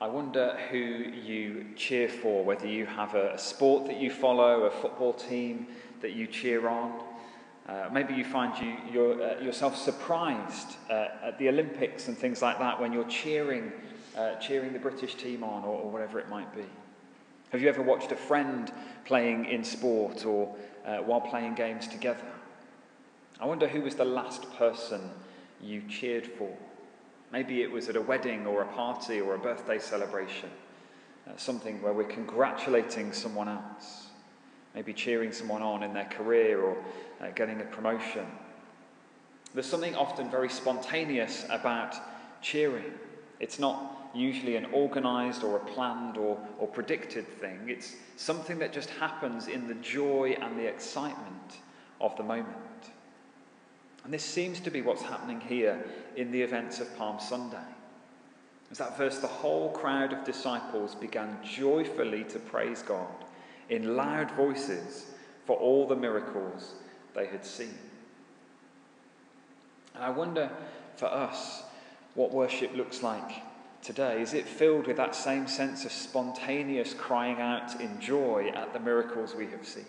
I wonder who you cheer for, whether you have a sport that you follow, a football team that you cheer on. Maybe you find yourself surprised at the Olympics and things like that when you're cheering the British team on, or whatever it might be. Have you ever watched a friend playing in sport or while playing games together? I wonder who was the last person you cheered for. Maybe it was at a wedding or a party or a birthday celebration, something where we're congratulating someone else, maybe cheering someone on in their career or getting a promotion. There's something often very spontaneous about cheering. It's not usually an organised or a planned or predicted thing. It's something that just happens in the joy and the excitement of the moment. And this seems to be what's happening here in the events of Palm Sunday. As that verse, the whole crowd of disciples began joyfully to praise God in loud voices for all the miracles they had seen. And I wonder for us what worship looks like today. Is it filled with that same sense of spontaneous crying out in joy at the miracles we have seen?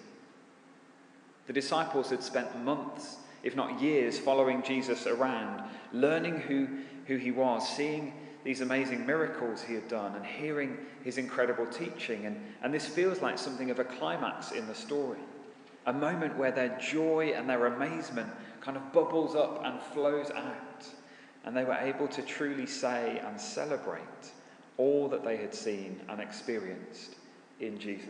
The disciples had spent months, if not years, following Jesus around, learning who he was, seeing these amazing miracles he had done and hearing his incredible teaching. And this feels like something of a climax in the story, a moment where their joy and their amazement kind of bubbles up and flows out, and they were able to truly say and celebrate all that they had seen and experienced in Jesus.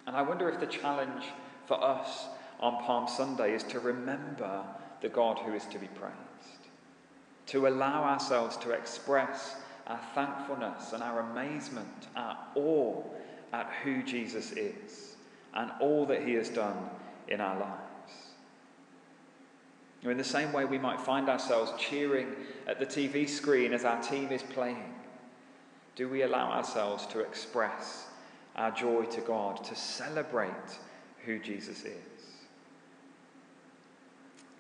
And I wonder if the challenge for us on Palm Sunday is to remember the God who is to be praised, to allow ourselves to express our thankfulness and our amazement, our awe at who Jesus is and all that he has done in our lives. In the same way we might find ourselves cheering at the TV screen as our team is playing, do we allow ourselves to express our joy to God, to celebrate who Jesus is?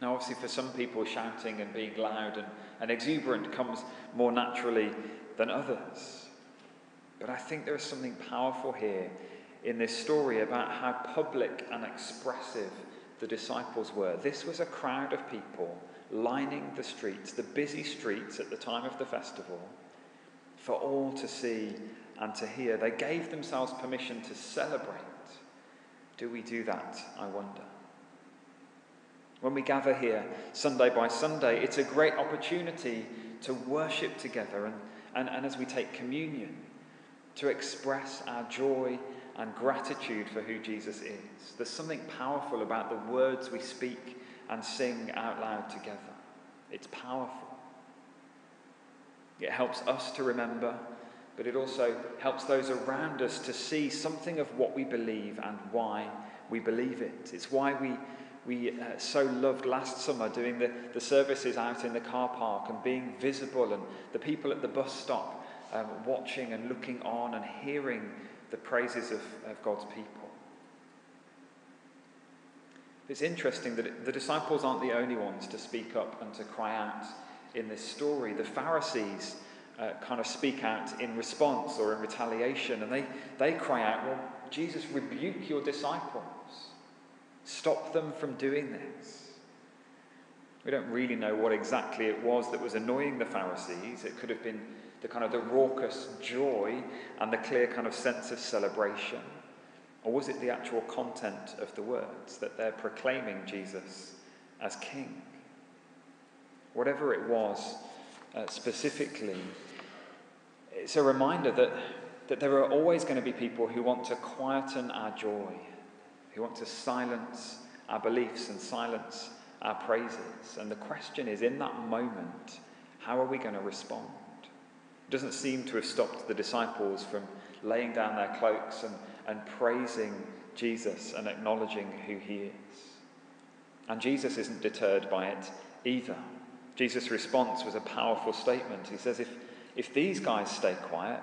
Now, obviously, for some people, shouting and being loud and exuberant comes more naturally than others. But I think there is something powerful here in this story about how public and expressive the disciples were. This was a crowd of people lining the streets, the busy streets at the time of the festival, for all to see and to hear. They gave themselves permission to celebrate. Do we do that, I wonder? When we gather here Sunday by Sunday, it's a great opportunity to worship together and as we take communion, to express our joy and gratitude for who Jesus is. There's something powerful about the words we speak and sing out loud together. It's powerful. It helps us to remember, but it also helps those around us to see something of what we believe and why we believe it. It's why we so loved last summer doing the services out in the car park and being visible, and the people at the bus stop watching and looking on and hearing the praises of God's people. It's interesting that the disciples aren't the only ones to speak up and to cry out in this story. The Pharisees kind of speak out in response or in retaliation, and they cry out, well, Jesus, rebuke your disciples. Stop them from doing this. We don't really know what exactly it was that was annoying the Pharisees. It could have been the raucous joy and the clear kind of sense of celebration. Or was it the actual content of the words, that they're proclaiming Jesus as king? Whatever it was specifically, it's a reminder that there are always going to be people who want to quieten our joy, who want to silence our beliefs and silence our praises. And the question is, in that moment, how are we going to respond? It doesn't seem to have stopped the disciples from laying down their cloaks and praising Jesus and acknowledging who he is. And Jesus isn't deterred by it either. Jesus' response was a powerful statement. He says, if these guys stay quiet,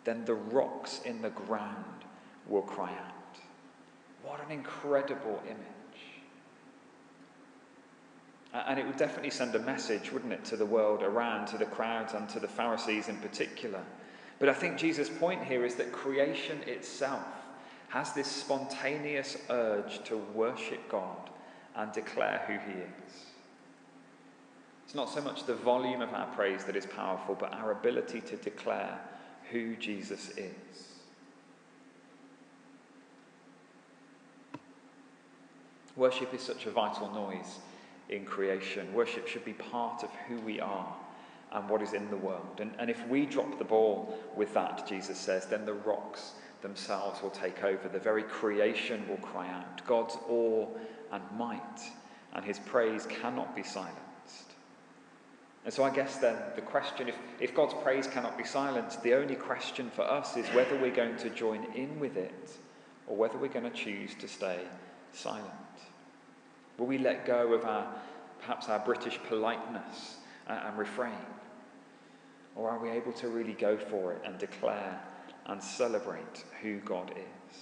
then the rocks in the ground will cry out. What an incredible image. And it would definitely send a message, wouldn't it, to the world around, to the crowds and to the Pharisees in particular. But I think Jesus' point here is that creation itself has this spontaneous urge to worship God and declare who he is. It's not so much the volume of our praise that is powerful, but our ability to declare who Jesus is. Worship is such a vital noise in creation. Worship should be part of who we are and what is in the world. And if we drop the ball with that, Jesus says, then the rocks themselves will take over. The very creation will cry out. God's awe and might and his praise cannot be silenced. And so I guess then the question, if God's praise cannot be silenced, the only question for us is whether we're going to join in with it or whether we're going to choose to stay silent. Will we let go of perhaps our British politeness and refrain? Or are we able to really go for it and declare and celebrate who God is?